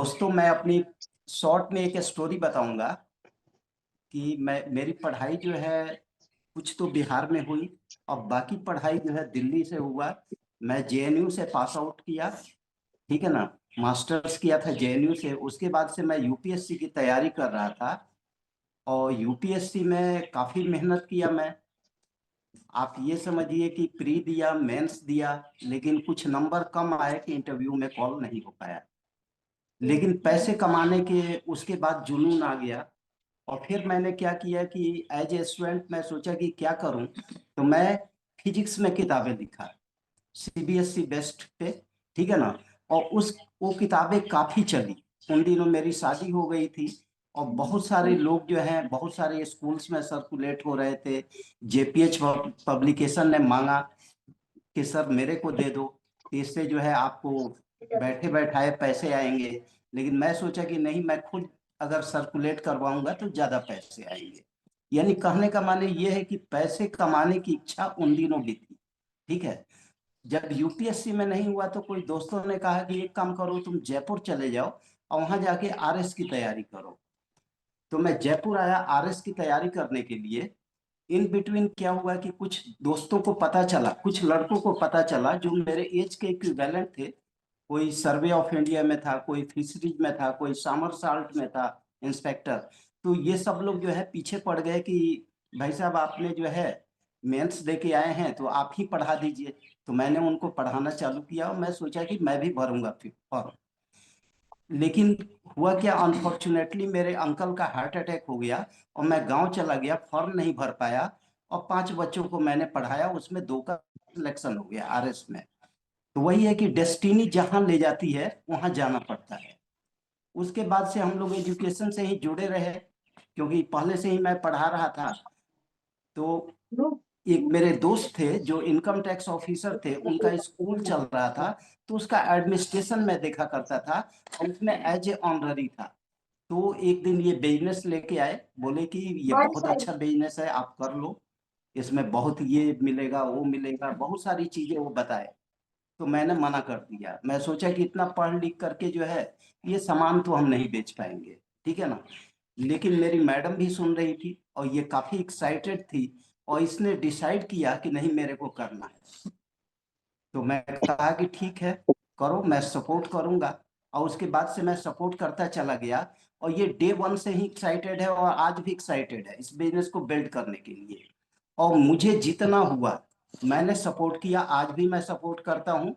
दोस्तों, मैं अपनी शॉर्ट में एक स्टोरी बताऊंगा कि मेरी पढ़ाई जो है कुछ तो बिहार में हुई और बाकी पढ़ाई जो है दिल्ली से हुआ। मैं जेएनयू से पास आउट किया। ठीक है ना। मास्टर्स किया था जेएनयू से। उसके बाद से मैं यूपीएससी की तैयारी कर रहा था और यूपीएससी में काफी मेहनत किया मैं। आप ये समझिए कि प्री दिया, मेंस दिया, लेकिन कुछ नंबर कम आए कि इंटरव्यू में कॉल नहीं हो पाया। लेकिन पैसे कमाने के उसके बाद जुनून आ गया। और फिर मैंने क्या किया कि एज ए स्टूडेंट मैं सोचा कि क्या करूं, तो मैं फिजिक्स में किताबें लिखा, सीबीएसई बेस्ड पे। ठीक है ना। और उस वो किताबें काफी चली। उन दिनों मेरी शादी हो गई थी और बहुत सारे लोग जो हैं, बहुत सारे स्कूल्स में सर्कुलेट हो रहे थे। जेपीएच पब्लिकेशन ने मांगा कि सर मेरे को दे दो, इससे जो है आपको बैठे बैठाए पैसे आएंगे। लेकिन मैं सोचा कि नहीं, मैं खुद अगर सर्कुलेट करवाऊंगा तो ज्यादा पैसे आएंगे। यानी कहने का माने ये है कि पैसे कमाने की इच्छा उन दिनों भी थी। ठीक है। जब यूपीएससी में नहीं हुआ तो कोई दोस्तों ने कहा कि एक काम करो, तुम जयपुर चले जाओ और वहां जाके आरएस की तैयारी करो। तो मैं जयपुर आया आरएस की तैयारी करने के लिए। इन बिटवीन क्या हुआ कि कुछ दोस्तों को पता चला, कुछ लड़कों को पता चला जो मेरे एज के इक्विवेलेंट थे। कोई सर्वे ऑफ इंडिया में था, कोई फिशरीज में था, कोई सामर साल्ट में था इंस्पेक्टर। तो ये सब लोग जो है पीछे पड़ गए कि भाई साहब आपने जो है मेंस दे के आए हैं तो आप ही पढ़ा दीजिए। तो मैंने उनको पढ़ाना चालू किया और मैं सोचा कि मैं भी भरूंगा फिर फॉर्म। लेकिन हुआ क्या, अनफॉर्चुनेटली मेरे अंकल का हार्ट अटैक हो गया और मैं गांव चला गया, फॉर्म नहीं भर पाया। और 5 बच्चों को मैंने पढ़ाया, उसमें 2 का सिलेक्शन हो गया आरएस में। तो वही है कि डेस्टिनी जहां ले जाती है वहां जाना पड़ता है। उसके बाद से हम लोग एजुकेशन से ही जुड़े रहे, क्योंकि पहले से ही मैं पढ़ा रहा था। तो एक मेरे दोस्त थे जो इनकम टैक्स ऑफिसर थे, उनका स्कूल चल रहा था। तो उसका एडमिनिस्ट्रेशन में देखा करता था और उसमें एज ए ऑनररी था। तो एक दिन ये बिजनेस लेके आए, बोले कि ये बहुत अच्छा बिजनेस है, आप कर लो, इसमें बहुत ये मिलेगा वो मिलेगा, बहुत सारी चीजें वो बताए। तो मैंने मना कर दिया। मैं सोचा कि इतना पढ़ लिख करके जो है ये सामान तो हम नहीं बेच पाएंगे। ठीक है ना। लेकिन मेरी मैडम भी सुन रही थी और ये काफी एक्साइटेड थी और इसने डिसाइड किया कि नहीं मेरे को करना है। तो मैं कहा कि ठीक है, करो, मैं सपोर्ट करूंगा। और उसके बाद से मैं सपोर्ट करता चला गया। और ये डे वन से ही एक्साइटेड है और आज भी एक्साइटेड है इस बिजनेस को बिल्ड करने के लिए। और मुझे जितना हुआ मैंने सपोर्ट किया, आज भी मैं सपोर्ट करता हूँ।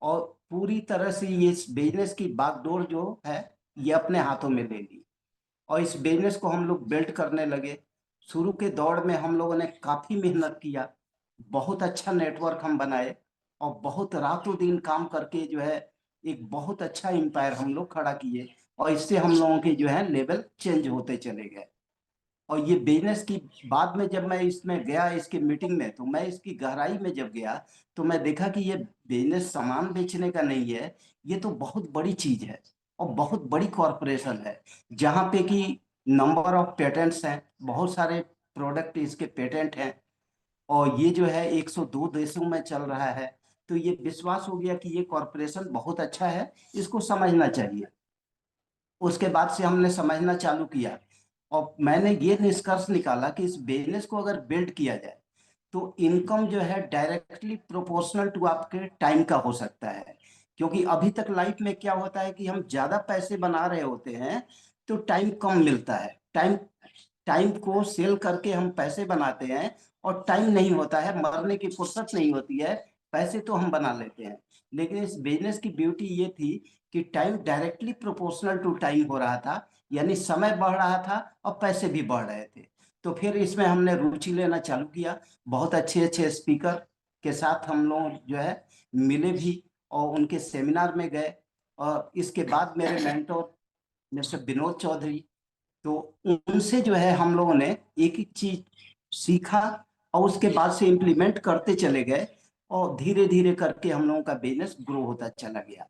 और पूरी तरह से ये इस बिजनेस की बागडोर जो है ये अपने हाथों में ले ली। और इस बिजनेस को हम लोग बिल्ड करने लगे। शुरू के दौर में हम लोगों ने काफी मेहनत किया, बहुत अच्छा नेटवर्क हम बनाए और बहुत रातों दिन काम करके जो है एक बहुत अच्छा एम्पायर हम लोग खड़ा किए। और इससे हम लोगों के जो है लेवल चेंज होते चले गए। और ये बिजनेस की बाद में जब मैं इसमें गया इसकी मीटिंग में, तो मैं इसकी गहराई में जब गया तो मैं देखा कि ये बिजनेस सामान बेचने का नहीं है, ये तो बहुत बड़ी चीज है और बहुत बड़ी कॉरपोरेशन है। जहाँ पे कि नंबर ऑफ पेटेंट्स हैं, बहुत सारे प्रोडक्ट इसके पेटेंट हैं। और ये जो है 102 देशों में चल रहा है। तो ये विश्वास हो गया कि ये कॉरपोरेशन बहुत अच्छा है, इसको समझना चाहिए। उसके बाद से हमने समझना चालू किया और मैंने ये निष्कर्ष निकाला कि इस बिजनेस को अगर बिल्ड किया जाए तो इनकम जो है डायरेक्टली प्रोपोर्शनल टू आपके टाइम का हो सकता है। क्योंकि अभी तक लाइफ में क्या होता है कि हम ज्यादा पैसे बना रहे होते हैं तो टाइम कम मिलता है। टाइम टाइम को सेल करके हम पैसे बनाते हैं और टाइम नहीं होता है, मरने की फुर्सत नहीं होती है। पैसे तो हम बना लेते हैं। लेकिन इस बिजनेस की ब्यूटी ये थी कि time directly proportional to time हो रहा था। यानी समय बढ़ रहा था और पैसे भी बढ़ रहे थे। तो फिर इसमें हमने रुचि लेना चालू किया। बहुत अच्छे अच्छे स्पीकर के साथ हम लोग जो है मिले भी और उनके सेमिनार में गए। और इसके बाद मेरे मेंटोर मिस्टर विनोद चौधरी, तो उनसे जो है हम लोगों ने एक एक चीज सीखा और उसके बाद से इम्प्लीमेंट करते चले गए। और धीरे धीरे करके हम लोगों का बिजनेस ग्रो होता चला गया।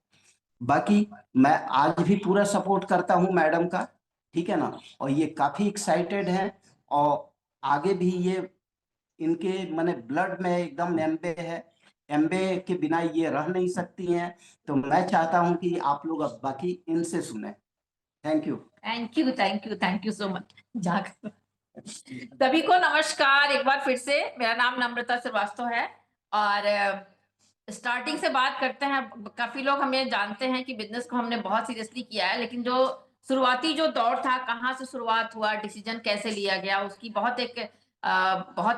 बाकी मैं आज भी पूरा सपोर्ट करता हूँ मैडम का। ठीक है ना। और ये काफी एक्साइटेड हैं और आगे भी ये इनके माने ब्लड में एकदम एम्बे है। एमबीए के बिना ये रह नहीं सकती हैं। तो मैं चाहता हूं कि आप लोग अब बाकी इनसे सुने। Thank you. Thank you, thank you, thank you so much. जाकर सभी को नमस्कार एक बार फिर से। मेरा नाम नम्रता श्रीवास्तव है और स्टार्टिंग से बात करते हैं। काफी लोग हमें जानते हैं कि बिजनेस को हमने बहुत सीरियसली किया है, लेकिन जो शुरुआती जो दौर था, कहाँ से शुरुआत हुआ, डिसीजन कैसे लिया गया, उसकी बहुत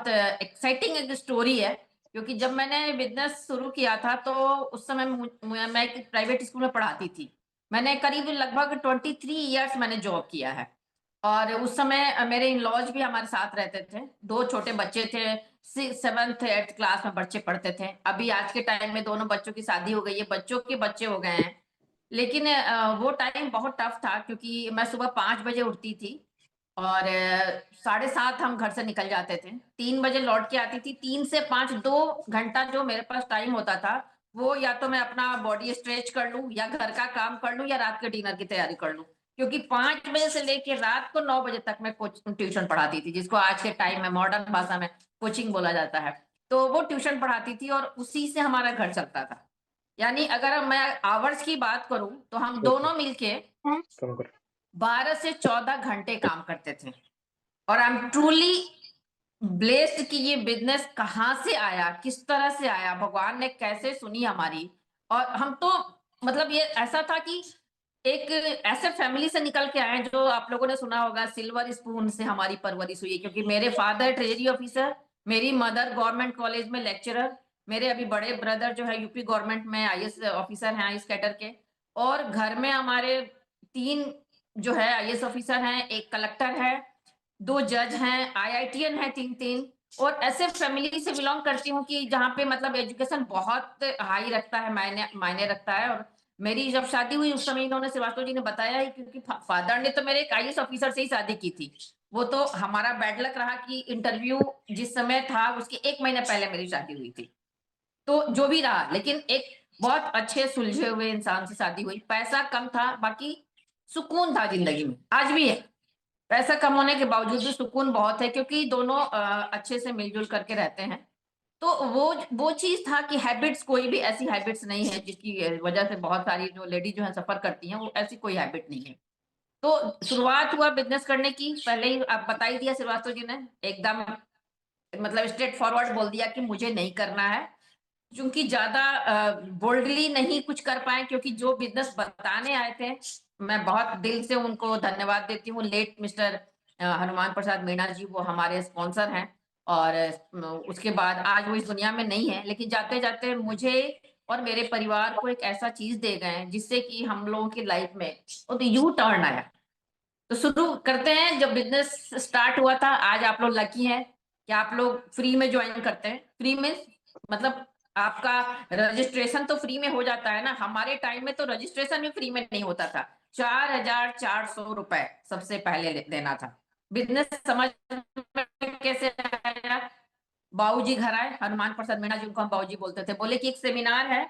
एक्साइटिंग एक स्टोरी है। क्योंकि जब मैंने बिजनेस शुरू किया था तो उस समय मैं एक प्राइवेट स्कूल में पढ़ाती थी। मैंने करीब लगभग 23 ईयर्स मैंने जॉब किया है। और उस समय मेरे इन लॉज भी हमारे साथ रहते थे। 2 छोटे बच्चे थे, 7th 8th क्लास में बच्चे पढ़ते थे। अभी आज के टाइम में दोनों बच्चों की शादी हो गई है, बच्चों के बच्चे हो गए हैं। लेकिन वो टाइम बहुत टफ था, क्योंकि मैं सुबह 5 बजे उठती थी और 7:30 हम घर से निकल जाते थे। 3 बजे लौट के आती थी। 3 से 5 2 घंटा जो मेरे पास टाइम होता था, वो या तो मैं अपना बॉडी स्ट्रेच कर लूं, या घर का काम कर लूं, या रात के डिनर की तैयारी कर लूं। क्योंकि 5 बजे से लेके रात को 9 बजे तक मैं ट्यूशन पढ़ाती थी, जिसको आज के टाइम में मॉडर्न भाषा में कोचिंग बोला जाता है। तो वो ट्यूशन पढ़ाती थी और उसी से हमारा घर चलता था। यानी अगर मैं आवर्स की बात करूं तो हम दोनों मिलके 12 से 14 घंटे काम करते थे। और आई एम ट्रूली ब्लेस्ड कि ये बिजनेस कहाँ से आया, किस तरह से आया, भगवान ने कैसे सुनी हमारी। और हम तो मतलब ये ऐसा था कि एक ऐसे फैमिली से निकल के आए, जो आप लोगों ने सुना होगा सिल्वर स्पून से हमारी परवरिश हुई है। क्योंकि मेरे फादर ट्रेजरी ऑफिसर, मेरी मदर गवर्नमेंट कॉलेज में लेक्चरर, मेरे अभी बड़े ब्रदर जो है यूपी गवर्नमेंट में आईएएस ऑफिसर हैं, आईएएस कैडर के। और घर में हमारे 3 जो है आईएएस ऑफिसर हैं, 1 कलेक्टर है, 2 जज हैं, आईआईटीएन है 3-3। और ऐसे फैमिली से बिलोंग करती हूँ कि जहाँ पे मतलब एजुकेशन बहुत हाई रखता है, मायने मायने रखता है। और मेरी जब शादी हुई उस समय इन्होंने श्रीवास्तव जी ने बताया ही, क्योंकि फादर ने तो मेरे एक आईएएस ऑफिसर से ही शादी की थी। वो तो हमारा बैड लक रहा कि इंटरव्यू जिस समय था उसके 1 महीने पहले मेरी शादी हुई थी। तो जो भी रहा, लेकिन एक बहुत अच्छे सुलझे हुए इंसान से शादी हुई। पैसा कम था, बाकी सुकून था जिंदगी में, आज भी है। पैसा कम होने के बावजूद भी सुकून बहुत है, क्योंकि दोनों अच्छे से मिलजुल करके रहते हैं। तो वो चीज था कि हैबिट्स, कोई भी ऐसी हैबिट्स नहीं है जिसकी वजह से बहुत सारी जो लेडी जो है सफर करती हैं, वो ऐसी कोई हैबिट नहीं है। तो शुरुआत हुआ बिजनेस करने की, पहले ही आप बता ही दिया श्रीवास्तव जी ने, एकदम मतलब स्ट्रेट फॉरवर्ड बोल दिया कि मुझे नहीं करना है। क्योंकि ज्यादा बोल्डली नहीं कुछ कर पाए, क्योंकि जो बिजनेस बताने आए थे, मैं बहुत दिल से उनको धन्यवाद देती हूँ। लेट मिस्टर हनुमान प्रसाद मीणा जी, वो हमारे स्पॉन्सर हैं। और उसके बाद आज वो इस दुनिया में नहीं है, लेकिन जाते जाते मुझे और मेरे परिवार को एक ऐसा चीज दे गए जिससे कि हम लोगों की लाइफ में वो तो यू टर्न आया। तो शुरू करते हैं। जब बिजनेस स्टार्ट हुआ था, आज आप लोग लकी हैं कि आप लोग फ्री में ज्वाइन करते हैं। फ्री में मतलब आपका रजिस्ट्रेशन तो फ्री में हो जाता है ना। हमारे टाइम में तो रजिस्ट्रेशन भी फ्री में नहीं होता था। 4,400 रुपए सबसे पहले देना था। बिजनेस समझ में कैसे आया? बाबूजी घर आए, हनुमान प्रसाद मीणा जी, उनको हम बाबूजी बोलते थे। बोले कि एक सेमिनार है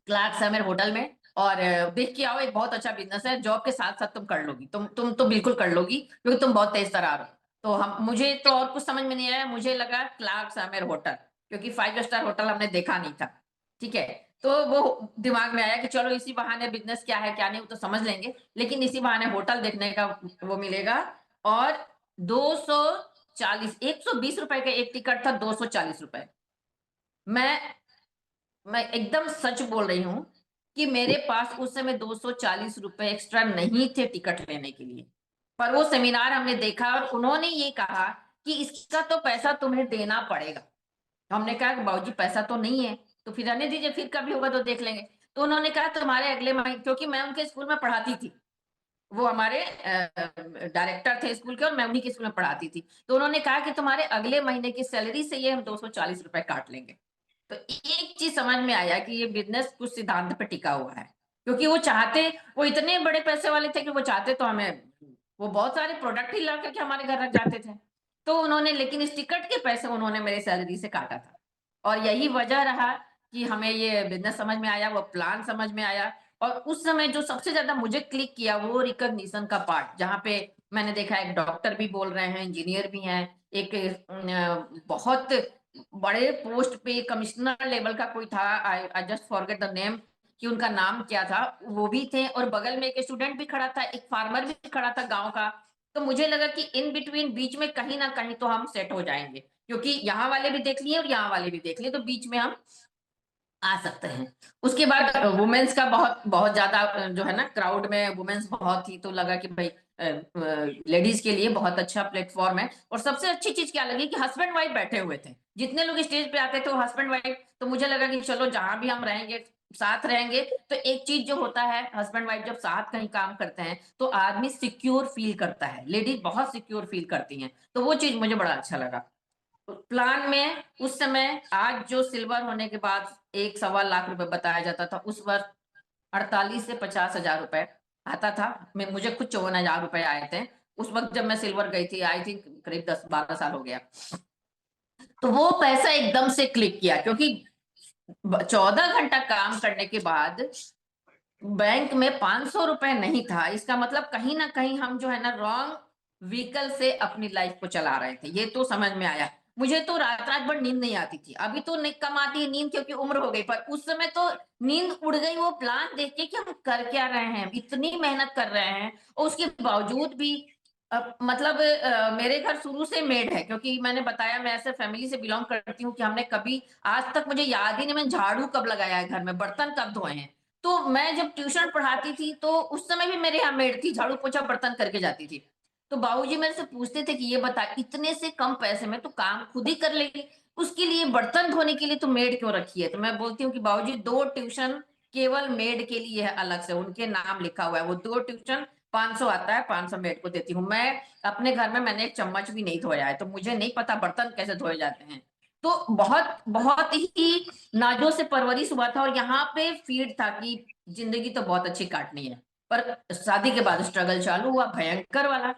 क्लार्क समर होटल में, और देख के आओ, एक बहुत अच्छा बिजनेस है, जॉब के साथ साथ तुम कर लोगी। तुम तो बिल्कुल कर लोगी, क्योंकि तुम बहुत तेज तरार हो। तो हम मुझे तो और कुछ समझ में नहीं आया, मुझे लगा क्लार्क समर होटल, क्योंकि 5 स्टार होटल हमने देखा नहीं था। ठीक है। तो वो दिमाग में आया कि चलो इसी बहाने बिजनेस क्या है क्या नहीं वो तो समझ लेंगे, लेकिन इसी बहाने होटल देखने का वो मिलेगा। और 240 120 रुपए का एक टिकट था, 240 रुपए। मैं मैं एकदम सच बोल रही हूँ कि मेरे पास उस समय 240 रुपए एक्स्ट्रा नहीं थे टिकट लेने के लिए। पर वो सेमिनार हमने देखा और उन्होंने ये कहा कि इसका तो पैसा तुम्हें देना पड़ेगा। तो हमने कहा कि बाबूजी पैसा तो नहीं है, तो फिर रहने दीजिए, फिर कभी होगा तो देख लेंगे। तो उन्होंने कहा तुम्हारे अगले महीने, क्योंकि मैं उनके स्कूल में पढ़ाती थी, वो हमारे डायरेक्टर थे स्कूल के और मैं उन्हीं के स्कूल में पढ़ाती थी। तो उन्होंने कहा कि तुम्हारे अगले महीने की सैलरी से ये हम 240 रुपए काट लेंगे। तो एक चीज समझ में आया कि ये बिजनेस कुछ सिद्धांत पे टिका हुआ है। क्योंकि वो इतने बड़े पैसे वाले थे कि वो चाहते तो हमें वो बहुत सारे प्रोडक्ट ही ला करके हमारे घर रख जाते थे। तो उन्होंने, लेकिन इस टिकट के पैसे उन्होंने मेरी सैलरी से काटा था। और यही वजह रहा कि हमें ये बिजनेस समझ में आया, वो प्लान समझ में आया। और उस समय जो सबसे ज्यादा मुझे क्लिक किया वो रिकॉग्निशन का पार्ट, जहाँ पे मैंने देखा एक डॉक्टर भी बोल रहे हैं, इंजीनियर भी हैं, एक बहुत बड़े पोस्ट पे कमिश्नर लेवल का कोई था, I just forget the name कि उनका नाम क्या था, वो भी थे और बगल में एक स्टूडेंट भी खड़ा था, एक फार्मर भी खड़ा था गांव का। तो मुझे लगा कि इन बिटवीन बीच में कहीं ना कहीं तो हम सेट हो जाएंगे, क्योंकि यहाँ वाले भी देख लिए और यहाँ वाले भी देख लिए, तो बीच में हम आ सकते हैं। उसके बाद वुमेन्स का बहुत बहुत ज्यादा जो है ना क्राउड में वुमेन्स बहुत थी, तो लगा कि भाई लेडीज के लिए बहुत अच्छा प्लेटफॉर्म है। और सबसे अच्छी चीज क्या लगी कि हस्बैंड वाइफ बैठे हुए थे, जितने लोग स्टेज पे आते थे वो हस्बैंड वाइफ। तो मुझे लगा कि चलो जहां भी हम रहेंगे साथ रहेंगे, तो एक चीज जो होता है हस्बैंड वाइफ जब साथ कहीं काम करते हैं तो आदमी सिक्योर फील करता है, लेडीज बहुत सिक्योर फील करती हैं, तो वो चीज मुझे बड़ा अच्छा लगा। प्लान में उस समय, आज जो सिल्वर होने के बाद 1-1.25 लाख रुपए बताया जाता था, उस वर्ष 48 से 50 हजार रुपए आता था। मैं मुझे खुद 54 हजार रुपए आए थे उस वक्त जब मैं सिल्वर गई थी, आई थिंक करीब 10-12 साल हो गया। तो वो पैसा एकदम से क्लिक किया, क्योंकि 14 घंटा काम करने के बाद बैंक में 500 रुपए नहीं था, इसका मतलब कहीं ना कहीं हम जो है ना रॉन्ग व्हीकल से अपनी लाइफ को चला रहे थे, ये तो समझ में आया। मुझे तो रात रात भर नींद नहीं आती थी, अभी तो नहीं कम आती है नींद क्योंकि उम्र हो गई, पर उस समय तो नींद उड़ गई वो प्लान देख के कि हम कर क्या रहे हैं, इतनी मेहनत कर रहे हैं और उसके बावजूद भी मतलब मेरे घर शुरू से मेड है, क्योंकि मैंने बताया मैं ऐसे फैमिली से बिलोंग करती हूँ कि हमने कभी आज तक मुझे याद ही नहीं मैंने झाड़ू कब लगाया है घर में, बर्तन कब धोए हैं। तो मैं जब ट्यूशन पढ़ाती थी तो उस समय भी मेरे यहाँ मेड थी, झाड़ू पोछा बर्तन करके जाती थी। तो बाबूजी मेरे से पूछते थे कि ये बता इतने से कम पैसे में तो काम खुद ही कर लेगी, उसके लिए बर्तन धोने के लिए तो मेड क्यों रखी है? तो मैं बोलती हूँ कि बाबूजी 2 ट्यूशन केवल मेड के लिए है, अलग से उनके नाम लिखा हुआ है, वो 2 ट्यूशन 500 आता है, 500 मेड को देती हूँ मैं। अपने घर में मैंने एक चम्मच भी नहीं धोया है, तो मुझे नहीं पता बर्तन कैसे धोए जाते हैं। तो बहुत बहुत ही नाजों से परवरिश हुआ था और यहाँ पे फीड था कि जिंदगी तो बहुत अच्छी काटनी है। पर शादी के बाद स्ट्रगल चालू हुआ भयंकर वाला।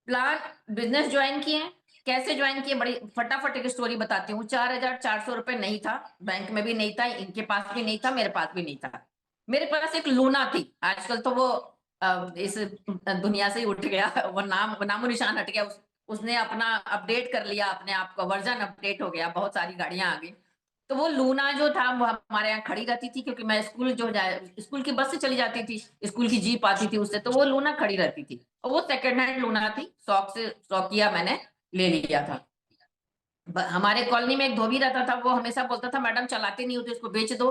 प्लान बिजनेस ज्वाइन किए, कैसे ज्वाइन किए बड़ी फटाफट एक स्टोरी बताती हूँ। 4,400 रुपए नहीं था, बैंक में भी नहीं था, इनके पास भी नहीं था, मेरे पास भी नहीं था। मेरे पास एक लूना थी, आजकल तो वो इस दुनिया से ही उठ गया, वो नामो निशान हट गया, उसने अपना अपडेट कर लिया, अपने आप का वर्जन अपडेट हो गया, बहुत सारी गाड़ियां आ गई। तो वो लूना जो था वो हमारे यहाँ खड़ी रहती थी, क्योंकि मैं स्कूल जो जाए स्कूल की बस से चली जाती थी, स्कूल की जीप आती थी उससे, तो वो लूना खड़ी रहती थी और वो सेकंड हैंड लूना थी, शौक से शौकिया मैंने ले लिया था। हमारे कॉलोनी में एक धोबी रहता था, वो हमेशा बोलता था मैडम चलाते नहीं हो तो इसको बेच दो।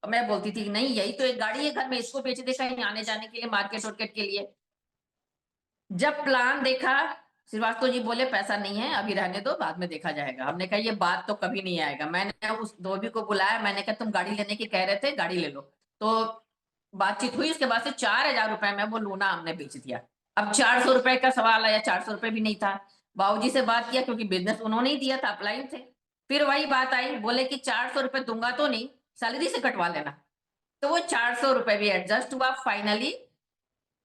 और मैं बोलती थी नहीं यही तो एक गाड़ी है घर में, इसको बेच दे कहीं आने जाने के लिए, मार्केट वार्केट के लिए। जब प्लान देखा, श्रीवास्तव जी बोले पैसा नहीं है अभी रहने दो बाद में देखा जाएगा। हमने कहा ये बात तो कभी नहीं आएगा। मैंने उस धोबी को बुलाया, मैंने कहा तुम गाड़ी लेने की कह रहे थे, गाड़ी ले लो। तो बातचीत हुई, उसके बाद से 4,000 रुपए में वो लूना हमने बेच दिया। अब 400 रुपए का सवाल आया, 400 रुपए भी नहीं था। बाबूजी से बात किया क्योंकि बिजनेस उन्होंने ही दिया था, अपलाइन थे। फिर वही बात आई, बोले कि 400 रुपए दूंगा तो नहीं, सैलरी से कटवा लेना। तो वो 400 रुपए भी एडजस्ट हुआ finally.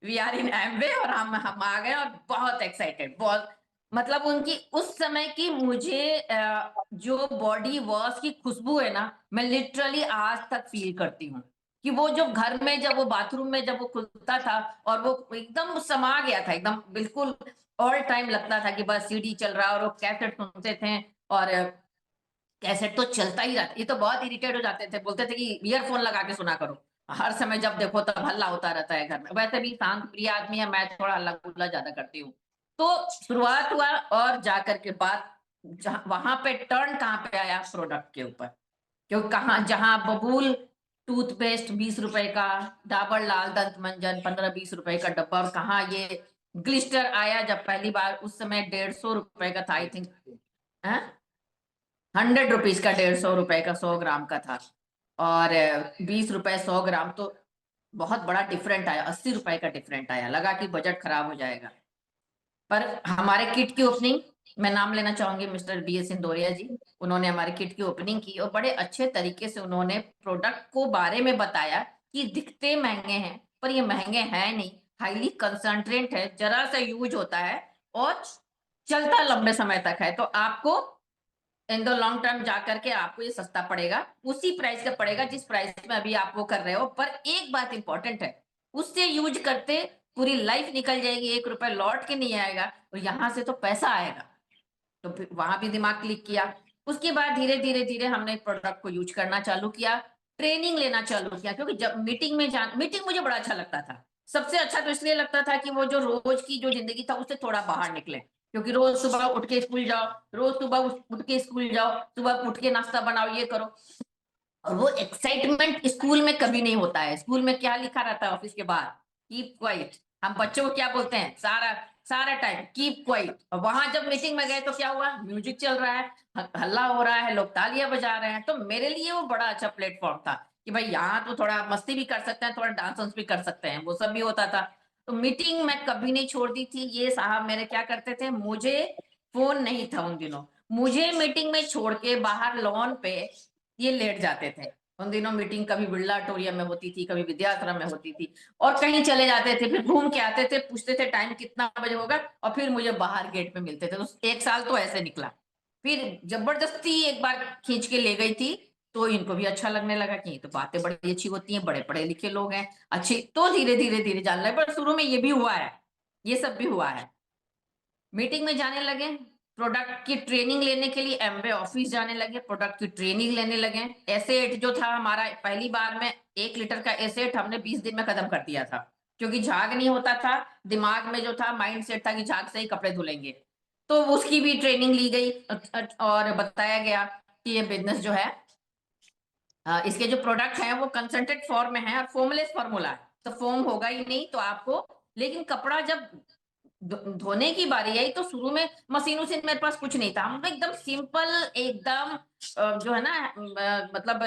We are in Amway और हम आ गए और बहुत एक्साइटेड, बहुत मतलब उनकी उस समय की मुझे जो बॉडी वॉश की खुशबू है ना, मैं लिटरली आज तक फील करती हूँ कि वो जो घर में जब वो बाथरूम में जब वो खुलता था और वो एकदम समा गया था, एकदम बिल्कुल ऑल टाइम लगता था कि बस सीडी चल रहा और वो कैसेट सुनते थे। और कैसेट तो चलता ही रहता, ये तो बहुत इरिटेट हो जाते थे, बोलते थे कि ईयरफोन लगा के सुना करो, हर समय जब देखो तब हल्ला होता रहता है घर में। वैसे भी शांत प्रिय आदमी है मैं, थोड़ा हल्ला गुल्ला ज्यादा करती हूँ। तो शुरुआत हुआ और जाकर के बात वहां पे टर्न कहाँ पे आया, प्रोडक्ट के ऊपर। क्योंकि कहाँ जहां बबूल टूथपेस्ट 20 रुपए का, डाबर लाल दंत मंजन 15-20 रुपए का डब्बा, और कहाँ ये ग्लिस्टर आया जब पहली बार, उस समय 150 रुपए का था आई थिंक, 100 रुपीज का, 150 रुपए का 100 ग्राम का था। और 20 रुपए 100 ग्राम, तो बहुत बड़ा डिफरेंट आया, 80 रुपए का डिफरेंट आया, लगा कि बजट खराब हो जाएगा। पर हमारे किट की ओपनिंग, मैं नाम लेना चाहूंगी मिस्टर बी एस सिंदोरिया जी, उन्होंने हमारे किट की ओपनिंग की और बड़े अच्छे तरीके से उन्होंने प्रोडक्ट को बारे में बताया कि दिखते महंगे हैं पर ये महंगे हैं नहीं, हाईली कंसंट्रेट है, जरा सा यूज होता है और चलता लंबे समय तक है। तो आपको इन द लॉन्ग टर्म जाकर के आपको ये सस्ता पड़ेगा, उसी प्राइस का पड़ेगा जिस प्राइस में अभी आप वो कर रहे हो। पर एक बात इंपॉर्टेंट है, उससे यूज करते पूरी लाइफ निकल जाएगी, 1 रुपए लौट के नहीं आएगा, और यहां से तो पैसा आएगा। तो फिर वहां भी दिमाग क्लिक किया। उसके बाद धीरे धीरे धीरे हमने प्रोडक्ट को यूज करना चालू किया, ट्रेनिंग लेना चालू किया, क्योंकि जब मीटिंग मुझे बड़ा अच्छा लगता था। सबसे अच्छा तो इसलिए लगता था कि वो जो रोज की जो जिंदगी था उससे थोड़ा बाहर निकले, क्योंकि रोज सुबह उठ के स्कूल जाओ, रोज सुबह उठ के स्कूल जाओ, सुबह उठ के नाश्ता बनाओ, ये करो। और वो एक्साइटमेंट स्कूल में कभी नहीं होता है। स्कूल में क्या लिखा रहता है ऑफिस के बाहर? Keep quiet. हम बच्चों को क्या बोलते हैं सारा सारा टाइम? Keep quiet. और वहां जब मीटिंग में गए तो क्या हुआ? म्यूजिक चल रहा है, हल्ला हो रहा है, लोग तालियां बजा रहे हैं। तो मेरे लिए वो बड़ा अच्छा प्लेटफॉर्म था कि भाई यहाँ तो थोड़ा मस्ती भी कर सकते हैं, थोड़ा डांस वांस भी कर सकते हैं, वो सब भी होता था। तो मीटिंग मैं कभी नहीं छोड़ती थी। ये साहब मेरे क्या करते थे, मुझे फोन नहीं था उन दिनों, मुझे मीटिंग में छोड़ के बाहर लॉन पे ये लेट जाते थे। उन दिनों मीटिंग कभी बिरला ऑडिटोरियम में होती थी, कभी विद्याश्रम में होती थी, और कहीं चले जाते थे, फिर घूम के आते थे, पूछते थे टाइम कितना बजे होगा, और फिर मुझे बाहर गेट पे मिलते थे। तो एक साल तो ऐसे निकला। फिर जबरदस्ती एक बार खींच के ले गई थी, तो इनको भी अच्छा लगने लगा कि ये तो बातें बड़ी अच्छी होती हैं, बड़े पढ़े लिखे लोग हैं, अच्छे। तो धीरे धीरे धीरे जान लगे। पर शुरू में ये भी हुआ है, ये सब भी हुआ है। मीटिंग में जाने लगे, प्रोडक्ट की ट्रेनिंग लेने के लिए एमवे ऑफिस जाने लगे, प्रोडक्ट की ट्रेनिंग लेने लगे। एसेट जो था हमारा, पहली बार में 1 लीटर का एसेट हमने 20 दिन में खत्म कर दिया था, क्योंकि झाग नहीं होता था। दिमाग में जो था माइंड सेट था कि झाग से ही कपड़े धुलेंगे। तो उसकी भी ट्रेनिंग ली गई, और बताया गया कि ये बिजनेस जो है, इसके जो प्रोडक्ट है वो कंसंट्रेट फॉर्म में है और फॉर्मलेस फॉर्मूला है, तो फॉर्म होगा ही नहीं तो आपको। लेकिन कपड़ा जब धोने की बारी आई तो शुरू में मशीनों से मेरे पास कुछ नहीं था, हम एकदम सिंपल, एकदम जो है ना, मतलब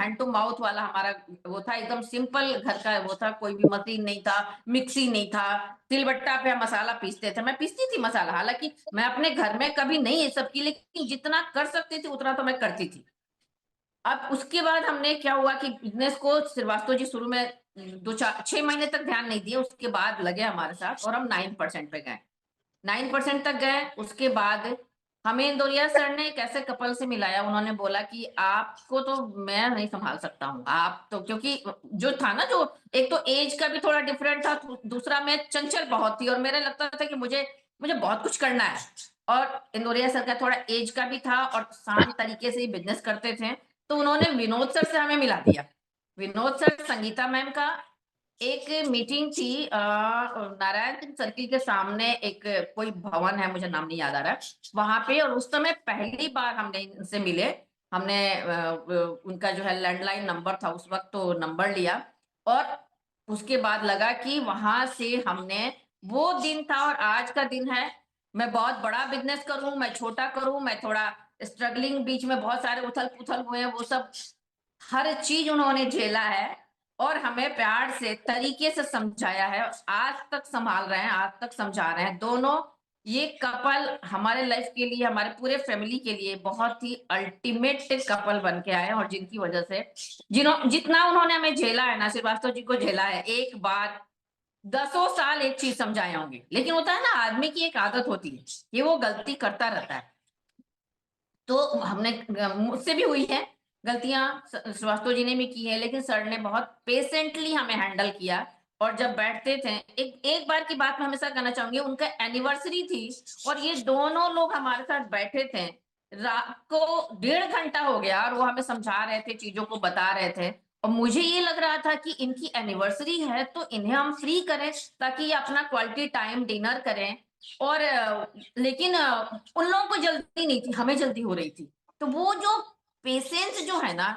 हैंड टू माउथ वाला हमारा वो था, एकदम सिंपल घर का वो था। कोई भी मशीन नहीं था, मिक्सी नहीं था, सिलबट्टा पे हम मसाला पीसते थे। मैं पीसती थी मसाला, हालांकि मैं अपने घर में कभी नहीं ये सब की, लेकिन जितना कर सकती थी उतना तो मैं करती थी। अब उसके बाद हमने क्या हुआ कि बिजनेस को श्रीवास्तव जी शुरू में 2 4 6 महीने तक ध्यान नहीं दिए, उसके बाद लगे हमारे साथ और हम 9% पे गए, 9% तक गए। उसके बाद हमें इंदौरिया सर ने एक ऐसे कपल से मिलाया, उन्होंने बोला कि आपको तो मैं नहीं संभाल सकता हूँ, आप तो, क्योंकि जो था ना, जो एक तो एज का भी थोड़ा डिफरेंट था, दूसरा मैं चंचल बहुत थी और मेरा लगता था कि मुझे मुझे बहुत कुछ करना है। और इंदौरिया सर का थोड़ा एज का भी था और शांत तरीके से ही बिजनेस करते थे। तो उन्होंने विनोद सर से हमें मिला दिया। विनोद सर, संगीता मैम का एक मीटिंग थी नारायण सर्किल के सामने, एक कोई भवन है, मुझे नाम नहीं याद आ रहा है, वहां पे। और उस समय पहली बार हमने इनसे मिले। हमने उनका जो है लैंडलाइन नंबर था उस वक्त, तो नंबर लिया। और उसके बाद लगा कि वहां से हमने, वो दिन था और आज का दिन है, मैं बहुत बड़ा बिजनेस करूं, मैं छोटा करूं, मैं थोड़ा स्ट्रगलिंग, बीच में बहुत सारे उथल पुथल हुए हैं, वो सब हर चीज उन्होंने झेला है और हमें प्यार से, तरीके से समझाया है। आज तक संभाल रहे हैं, आज तक समझा रहे हैं। दोनों ये कपल हमारे लाइफ के लिए, हमारे पूरे फैमिली के लिए बहुत ही अल्टीमेट कपल बन के आए हैं, और जिनकी वजह से, जितना उन्होंने हमें झेला है ना, श्रीवास्तव जी को झेला है, एक बार 10 साल एक चीज समझाए होंगे। लेकिन होता है ना, आदमी की एक आदत होती है कि वो गलती करता रहता है। तो हमने, मुझसे भी हुई है गलतियां, श्रीवास्तव जी ने भी की है, लेकिन सर ने बहुत पेशेंटली हमें हैंडल किया। और जब बैठते थे, एक एक बार की बात मैं हमेशा कहना चाहूंगी, उनका एनिवर्सरी थी और ये दोनों लोग हमारे साथ बैठे थे। रात को 1.5 घंटा हो गया और वो हमें समझा रहे थे, चीजों को बता रहे थे। और मुझे ये लग रहा था कि इनकी एनिवर्सरी है तो इन्हें हम फ्री करें, ताकि ये अपना क्वालिटी टाइम डिनर करें। और लेकिन उन लोगों को जल्दी नहीं थी, हमें जल्दी हो रही थी। तो वो जो पेशेंस जो है ना,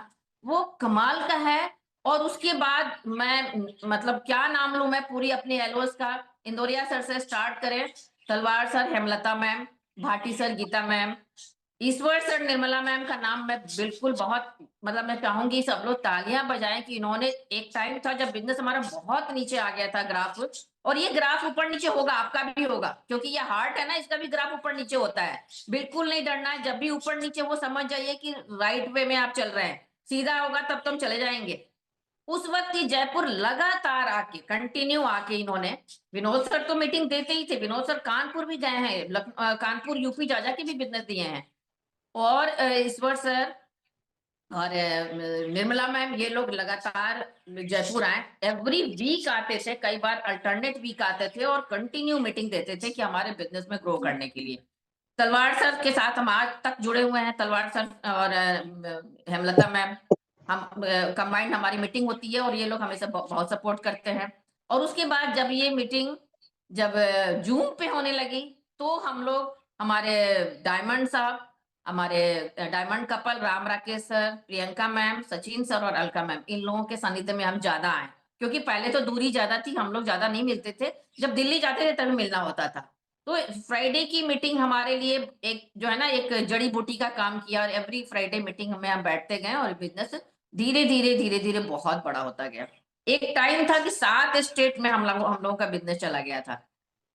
वो कमाल का है। और उसके बाद मैं, मतलब क्या नाम लूं मैं पूरी अपनी एलओएस का। इंदौरिया सर से स्टार्ट करें, Talwar sir, Hemlata ma'am, Bhati sir, Geeta ma'am, Ishwar sir, Nirmala ma'am का नाम मैं बिल्कुल बहुत, मतलब मैं चाहूंगी सब लोग तालियां बजाएं कि इन्होंने, एक टाइम था जब बिजनेस हमारा बहुत नीचे आ गया था ग्राफ, और ये ग्राफ ऊपर नीचे होगा, आपका भी होगा, क्योंकि ये हार्ट है ना, इसका भी ग्राफ ऊपर नीचे होता है। बिल्कुल नहीं डरना है, जब भी ऊपर नीचे वो समझ जाइए कि राइट वे में आप चल रहे हैं, सीधा होगा तब तो हम चले जाएंगे। उस वक्त ये जयपुर लगातार आके, कंटिन्यू आके इन्होंने, विनोद सर तो मीटिंग देते ही थे, विनोद सर कानपुर भी गए हैं, कानपुर यूपी जा जाके भी बिजनेस दिए हैं। और ईश्वर सर और निर्मला मैम, ये लोग लगातार जयपुर आए, एवरी वीक आते थे, कई बार अल्टरनेट वीक आते थे और कंटिन्यू मीटिंग देते थे कि हमारे बिजनेस में ग्रो करने के लिए। तलवार सर के साथ हम आज तक जुड़े हुए हैं। तलवार सर और हेमलता मैम, हम कंबाइंड हमारी मीटिंग होती है और ये लोग हमें बहुत सपोर्ट करते हैं। और उसके बाद जब ये मीटिंग जब जूम पे होने लगी, तो हम लोग हमारे डायमंड साहब, हमारे diamond couple Ram Rakesh sir, Priyanka ma'am, Sachin sir और अलका मैम, इन लोगों के सानिध्य में हम ज्यादा आए, क्योंकि पहले तो दूरी ज्यादा थी, हम लोग ज्यादा नहीं मिलते थे। जब दिल्ली जाते थे तभी मिलना होता था। तो फ्राइडे की मीटिंग हमारे लिए एक जो है ना, एक जड़ी बूटी का काम किया, और एवरी फ्राइडे मीटिंग में हम बैठते गए और बिजनेस धीरे धीरे धीरे धीरे बहुत बड़ा होता गया। एक टाइम था कि 7 स्टेट में हम लोगों का बिजनेस चला गया था।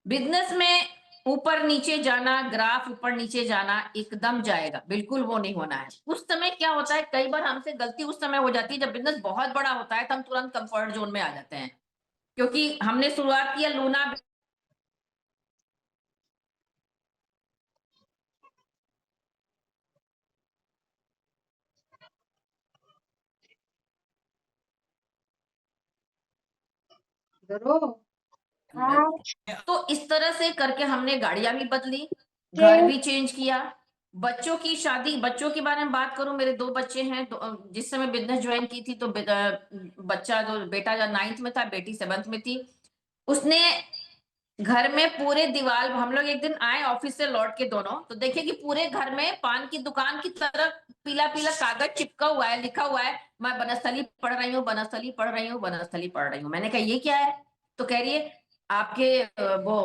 बिजनेस में ऊपर नीचे जाना, ग्राफ ऊपर नीचे जाना एकदम जाएगा, बिल्कुल वो नहीं होना है। उस समय क्या होता है, कई बार हमसे गलती उस समय हो जाती है जब बिजनेस बहुत बड़ा होता है, तो हम तुरंत कंफर्ट जोन में आ जाते हैं, क्योंकि हमने शुरुआत किया लूना। तो इस तरह से करके हमने गाड़ियां भी बदली, घर भी चेंज किया। बच्चों की शादी, बच्चों के बारे में बात करूं, मेरे 2 बच्चे हैं। जिस समय बिजनेस ज्वाइन की थी तो बच्चा जो बेटा जो 9th में था, बेटी 7th में थी। उसने घर में पूरे दीवार, हम लोग एक दिन आए ऑफिस से लौट के दोनों, तो देखे कि पूरे घर में पान की दुकान की तरह पीला पीला कागज चिपका हुआ है, लिखा हुआ है, मैं बनस्थली पढ़ रही हूँ, बनस्थली पढ़ रही हूँ, बनस्थली पढ़ रही हूँ। मैंने कहा ये क्या है? तो कह रही है आपके वो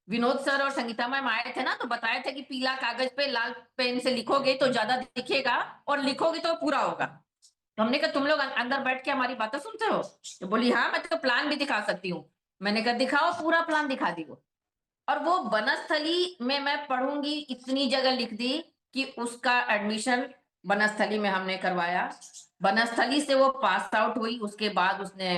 विनोद सर और संगीता मैम आए थे ना, तो बताए थे कि पीला कागज पे लाल पेन से लिखोगे तो ज्यादा दिखेगा, और लिखोगे तो पूरा होगा। तो हमने कहा तुम लोग अंदर बैठ के हमारी बातें सुनते हो? तो बोली हाँ, मैं तो प्लान भी दिखा सकती हूँ। मैंने कहा दिखाओ, पूरा प्लान दिखा दी वो। और वो बनस्थली में मैं पढ़ूंगी इतनी जगह लिख दी कि उसका एडमिशन बनस्थली में हमने करवाया। बनस्थली से वो पास आउट हुई, उसके बाद उसने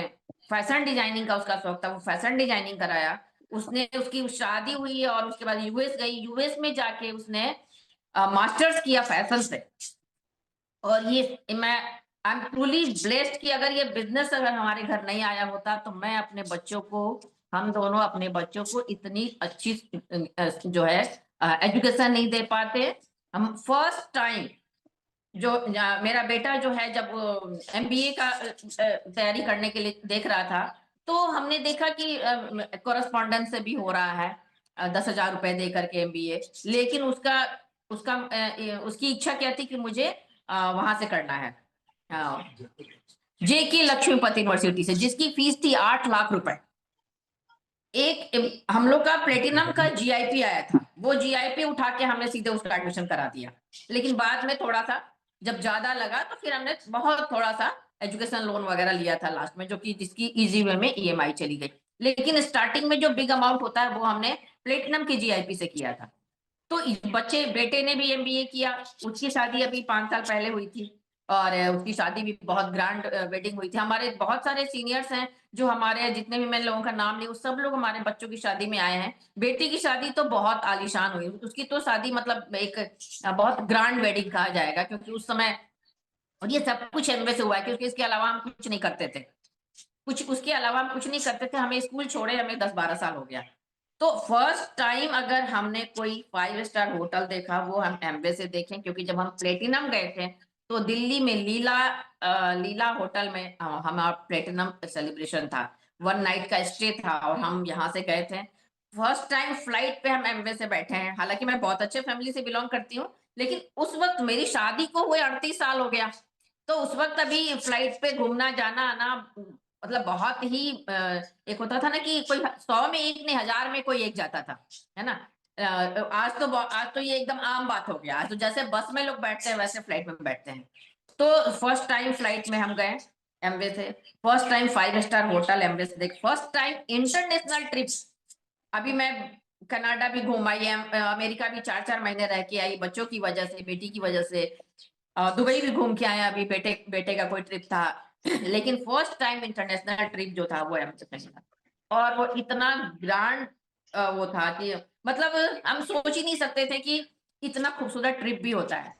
फैशन डिजाइनिंग का उसका शौक था, वो फैशन डिजाइनिंग कराया। उसने, उसकी शादी हुई और उसके बाद यूएस गई, यूएस में जाके उसने मास्टर्स किया फैशन से। और ये मैं आई एम ट्रूली ब्लेस्ड कि अगर ये बिजनेस अगर हमारे घर नहीं आया होता तो मैं अपने बच्चों को, हम दोनों अपने बच्चों को इतनी अच्छी जो है एजुकेशन नहीं दे पाते। हम फर्स्ट टाइम जो मेरा बेटा जो है, जब एमबीए का तैयारी करने के लिए देख रहा था, तो हमने देखा कि कोरस्पॉन्डेंस से भी हो रहा है 10,000 रुपए दे करके एमबीए। लेकिन उसका उसका उसकी इच्छा क्या थी कि मुझे वहां से करना है, जेके लक्ष्मीपति यूनिवर्सिटी से, जिसकी फीस थी 8 लाख रुपए। एक हम लोग का प्लेटिनम का जीआईपी आया था, वो जीआईपी उठा के हमने सीधे उसका एडमिशन करा दिया। लेकिन बाद में थोड़ा सा जब ज्यादा लगा तो फिर हमने बहुत थोड़ा सा एजुकेशन लोन वगैरह लिया था लास्ट में, जो कि जिसकी इजी वे में ईएमआई चली गई। लेकिन स्टार्टिंग में जो बिग अमाउंट होता है वो हमने प्लेटिनम की जीआईपी से किया था। तो बच्चे, बेटे ने भी एमबीए किया, उसकी शादी अभी 5 साल पहले हुई थी, और उसकी शादी भी बहुत ग्रैंड वेडिंग हुई थी। हमारे बहुत सारे सीनियर्स हैं जो हमारे, जितने भी मैं लोगों का नाम नहीं, सब लोग हमारे बच्चों की शादी में आए हैं। बेटी की शादी तो बहुत आलीशान हुई, उसकी तो शादी मतलब एक बहुत ग्रैंड वेडिंग कहा जाएगा, क्योंकि उस समय, और ये सब कुछ एमबीए से हुआ है, क्योंकि इसके अलावा हम कुछ नहीं करते थे, कुछ उसके अलावा हम कुछ नहीं करते थे। हमें स्कूल छोड़े हमें 10-12 साल हो गया। तो फर्स्ट टाइम अगर हमने कोई 5 स्टार होटल देखा, वो हम एम्बे से देखें, क्योंकि जब हम प्लेटिनम गए थे तो दिल्ली में लीला होटल में हमारा प्लेटिनम सेलिब्रेशन था, 1 नाइट का स्टे था, और हम यहाँ से गए थे। फर्स्ट टाइम फ्लाइट पे हम एम्बे से बैठे हैं। हालांकि मैं बहुत अच्छे फैमिली से बिलोंग करती हूँ, लेकिन उस वक्त मेरी शादी को हुए 38 साल हो गया। तो उस वक्त अभी फ्लाइट पे घूमना जाना आना मतलब बहुत ही एक होता था ना कि कोई 100 में एक नहीं, 1000 में कोई एक जाता था, है ना। आज तो ये एकदम आम बात हो गया। आज तो जैसे बस में लोग बैठते हैं वैसे फ्लाइट में बैठते हैं। तो फर्स्ट टाइम फ्लाइट में हम गए एमवे से, first time 5 star hotel Amway से देख, फर्स्ट टाइम इंटरनेशनल ट्रिप। अभी मैं कनाडा भी घूम आई, अमेरिका भी 4-4 महीने रह के आई, बच्चों की वजह से, बेटी की वजह से। दुबई भी घूम के आए, अभी बेटे बेटे का कोई ट्रिप था। लेकिन फर्स्ट टाइम इंटरनेशनल ट्रिप जो था वो एमएस में था, और वो इतना ग्रांड वो था कि मतलब हम सोच ही नहीं सकते थे कि इतना खूबसूरत ट्रिप भी होता है।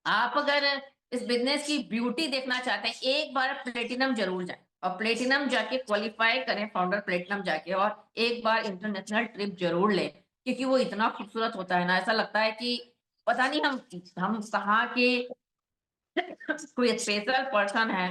आप अगर इस बिजनेस की ब्यूटी देखना चाहते हैं, एक बार प्लेटिनम जरूर जाए, और प्लेटिनम जाके क्वालिफाई करें फाउंडर प्लेटिनम जाके, और एक बार इंटरनेशनल ट्रिप जरूर लें, क्योंकि वो इतना खूबसूरत होता है ना, ऐसा लगता है कि पता नहीं हम कहाँ के कोई स्पेशल पर्सन है।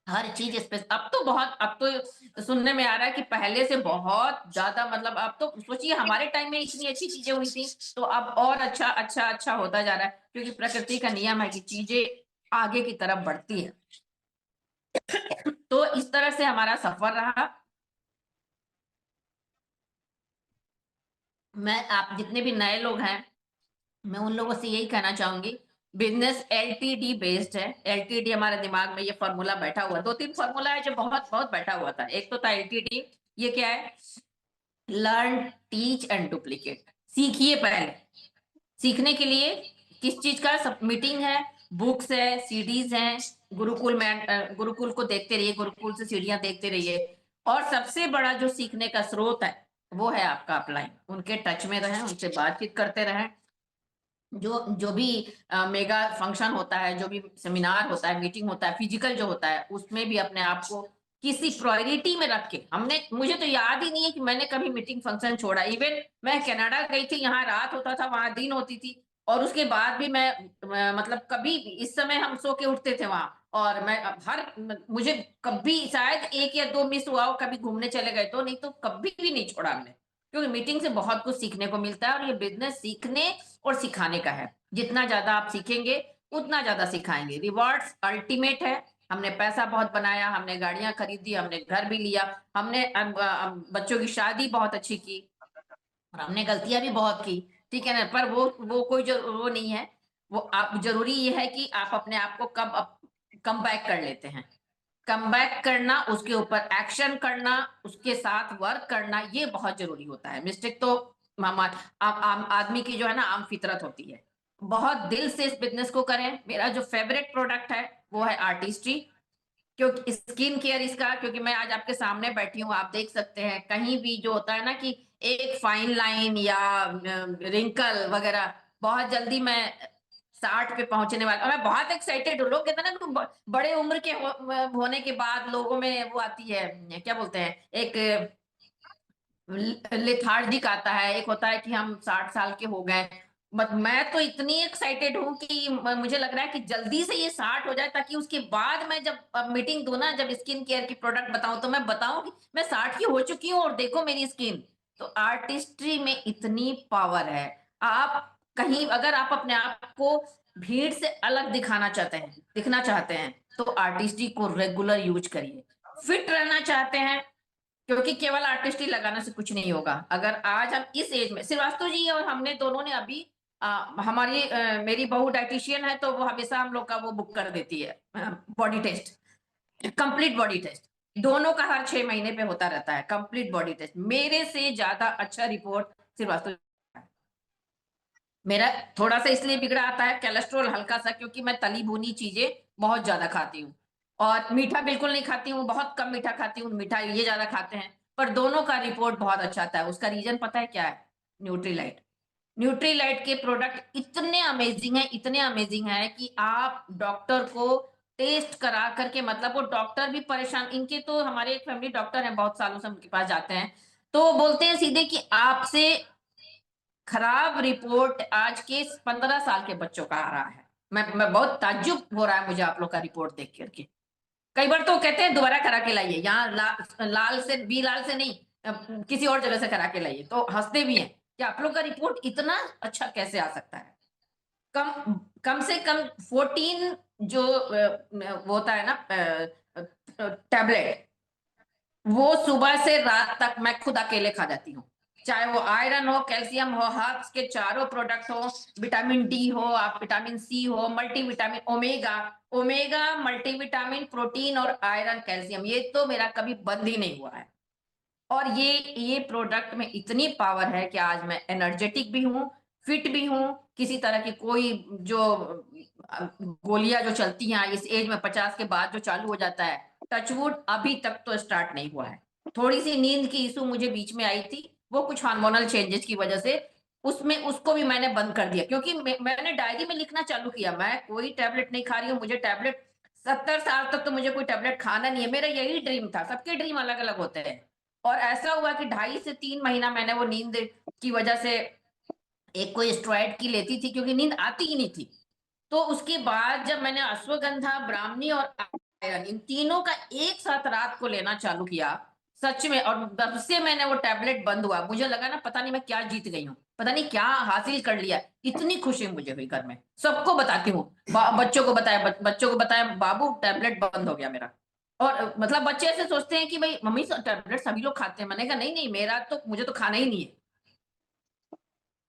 हर चीज अब तो सुनने में आ रहा है कि पहले से बहुत ज्यादा, मतलब अब तो सोचिए हमारे टाइम में इतनी अच्छी चीजें हुई थी, तो अब और अच्छा अच्छा अच्छा होता जा रहा है, क्योंकि प्रकृति का नियम है कि चीजें आगे की तरफ बढ़ती है। तो इस तरह से हमारा सफर रहा। मैं आप जितने भी नए लोग हैं, मैं उन लोगों से यही कहना चाहूंगी, बिजनेस एलटीडी बेस्ड है। एलटीडी हमारे दिमाग में ये फॉर्मूला बैठा हुआ, दो तीन फॉर्मूला है जो बहुत बहुत बैठा हुआ था। एक तो था एलटीडी, ये क्या है, लर्न टीच एंड डुप्लीकेट। सीखिए पहले, सीखने के लिए किस चीज का सब मीटिंग है, बुक्स है, सीडीज हैं, गुरुकुल में गुरुकुल को देखते रहिए, गुरुकुल से सीढ़ियां देखते रहिए। और सबसे बड़ा जो सीखने का स्रोत है वो है आपका अपलाइन। उनके टच में रहें, उनसे बातचीत करते रहें। जो जो भी मेगा फंक्शन होता है, जो भी सेमिनार होता है, मीटिंग होता है, फिजिकल जो होता है, उसमें भी अपने आप को किसी प्रायोरिटी में रख के, हमने मुझे तो याद ही नहीं है कि मैंने कभी मीटिंग फंक्शन छोड़ा। इवन मैं कनाडा गई थी, यहाँ रात होता था, वहां दिन होती थी, और उसके बाद भी मतलब कभी भी इस समय हम सो के उठते थे वहां, और मैं अब मुझे कभी शायद एक या दो मिस हुआ हो, कभी घूमने चले गए तो, नहीं तो कभी भी नहीं छोड़ा हमने। क्योंकि मीटिंग से बहुत कुछ सीखने को मिलता है, और ये बिजनेस सीखने और सिखाने का है। जितना ज्यादा आप सीखेंगे उतना ज्यादा सिखाएंगे। रिवॉर्ड्स अल्टीमेट है। हमने पैसा बहुत बनाया, हमने गाड़ियां खरीदी, हमने घर भी लिया, हमने बच्चों की शादी बहुत अच्छी की, और हमने गलतियां भी बहुत की, ठीक है ना। पर वो कोई जो वो नहीं है। वो आप जरूरी ये है कि आप अपने आप को कब कम बैक कर लेते हैं। कम बैक करना, उसके ऊपर एक्शन करना, उसके साथ वर्क करना, ये बहुत जरूरी होता है। मिस्टेक तो आम आदमी की जो है ना आम फितरत होती है। बहुत दिल से इस बिजनेस को करें। मेरा जो फेवरेट प्रोडक्ट है वो है आर्टिस्ट्री, क्योंकि स्किन केयर इसका, क्योंकि मैं आज आपके सामने बैठी हूँ, आप देख सकते हैं कहीं भी जो होता है ना कि एक फाइन लाइन या रिंकल वगैरह, बहुत जल्दी मैं 60 पे पहुंचने वाला, और मैं बहुत एक्साइटेड हूँ। लोग कहते हैं ना कि बड़े उम्र के होने के बाद लोगों में वो आती है, क्या बोलते हैं, एक लेथार्जिक आता है, एक होता है कि हम 60 साल के हो गए। बट मैं तो इतनी एक्साइटेड हूँ कि मुझे लग रहा है कि जल्दी से ये 60 हो जाए, ताकि उसके बाद मैं जब मीटिंग दूं ना, जब स्किन केयर की प्रोडक्ट बताऊं, तो मैं बताऊं कि मैं 60 की हो चुकी हूँ और देखो मेरी स्किन। तो आर्टिस्ट्री में इतनी पावर है। आप कहीं अगर आप अपने आप को भीड़ से अलग दिखना चाहते हैं, तो आर्टिस्ट्री को रेगुलर यूज करिए। फिट रहना चाहते हैं, क्योंकि केवल आर्टिस्ट ही लगाने से कुछ नहीं होगा। अगर आज हम इस एज में, श्रीवास्तव जी और हमने दोनों ने अभी मेरी बहू डाइटिशियन है, तो वो हमेशा हम लोग का वो बुक कर देती है, body test, complete body test. दोनों का हर 6 महीने पे होता रहता है कंप्लीट बॉडी टेस्ट। मेरे से ज्यादा अच्छा रिपोर्ट श्रीवास्तव। मेरा थोड़ा सा इसलिए बिगड़ा आता है, कोलेस्ट्रॉल हल्का सा, क्योंकि मैं तली भुनी चीजें बहुत ज्यादा खाती हूँ, और मीठा बिल्कुल नहीं खाती हूँ, बहुत कम मीठा खाती हूँ, मीठा ये ज्यादा खाते हैं। पर दोनों का रिपोर्ट बहुत अच्छा आता है। उसका रीजन पता है क्या है? न्यूट्रीलाइट। न्यूट्रीलाइट के प्रोडक्ट इतने अमेजिंग है, इतने अमेजिंग है कि आप डॉक्टर को टेस्ट करा करके, मतलब वो डॉक्टर भी परेशान। इनके तो हमारे एक फैमिली डॉक्टर हैं, बहुत सालों से उनके पास जाते हैं, तो बोलते हैं सीधे कि आपसे खराब रिपोर्ट आज के 15 साल के बच्चों का आ रहा है। मैं बहुत ताज्जुब हो रहा है मुझे आप लोग का रिपोर्ट देख करके। कई बार तो कहते हैं दोबारा करा के लाइए, यहाँ लाल से बी लाल से नहीं, किसी और जगह से करा के लाइए, तो हंसते भी हैं कि आप लोग का रिपोर्ट इतना अच्छा कैसे आ सकता है। कम कम से कम 14 जो वो होता है ना टैबलेट, वो सुबह से रात तक मैं खुद अकेले खा जाती हूँ। चाहे वो आयरन हो, कैल्शियम हो, हर्ब्स के चारों प्रोडक्ट हो, विटामिन डी हो, आप विटामिन सी हो, multivitamin, omega, omega multivitamin, protein और आयरन कैल्शियम, ये तो मेरा कभी बंद ही नहीं हुआ है। और ये प्रोडक्ट में इतनी पावर है कि आज मैं एनर्जेटिक भी हूँ, फिट भी हूँ। किसी तरह की कोई जो गोलियां जो चलती हैं इस एज में, 50 के बाद जो चालू हो जाता है, टचवुड अभी तक तो स्टार्ट नहीं हुआ है। थोड़ी सी नींद की इशू मुझे बीच में आई थी, वो कुछ हार्मोनल चेंजेस की वजह से, उसमें उसको भी मैंने बंद कर दिया, क्योंकि मैंने डायरी में लिखना चालू किया, मैं कोई टैबलेट नहीं खा रही हूँ, मुझे टैबलेट 70 साल तक तो मुझे कोई टैबलेट खाना नहीं है। मेरा यही ड्रीम था, सबके ड्रीम अलग अलग होते हैं। और ऐसा हुआ कि 2.5 से 3 महीना मैंने वो नींद की वजह से एक कोई स्टेरॉइड की लेती थी, क्योंकि नींद आती ही नहीं थी। तो उसके बाद जब मैंने अश्वगंधा, ब्राह्मी और आयरन, इन तीनों का एक साथ रात को लेना चालू किया, सच में, और तब से मैंने वो टैबलेट बंद हुआ, मुझे लगा ना पता नहीं मैं क्या जीत गई हूँ, पता नहीं क्या हासिल कर लिया, इतनी खुशी मुझे हुई घर में। सबको बताती हूँ, बच्चों को बताया, बच्चों को बताया, बाबू टैबलेट बंद हो गया मेरा। और मतलब बच्चे ऐसे सोचते हैं कि भाई मम्मी टैबलेट सभी लोग खाते हैं, मैंने कहा नहीं नहीं, मेरा तो, मुझे तो खाना ही नहीं है।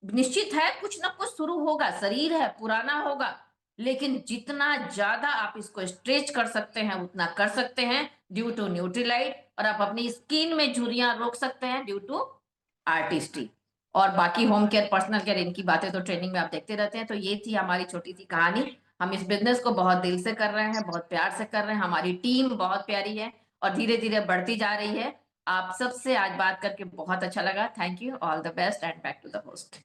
निश्चित है कुछ ना कुछ शुरू होगा, शरीर है पुराना होगा, लेकिन जितना ज्यादा आप इसको स्ट्रेच कर सकते हैं उतना कर सकते हैं, ड्यू टू न्यूट्रीलाइट, और आप अपनी स्किन में झुर्रियां रोक सकते हैं ड्यू टू आर्टिस्ट्री। और बाकी होम केयर, पर्सनल केयर, इनकी बातें तो ट्रेनिंग में आप देखते रहते हैं। तो ये थी हमारी छोटी सी कहानी। हम इस बिजनेस को बहुत दिल से कर रहे हैं, बहुत प्यार से कर रहे हैं, हमारी टीम बहुत प्यारी है और धीरे धीरे बढ़ती जा रही है। आप सबसे आज बात करके बहुत अच्छा लगा। Thank you, all the best and back to the host.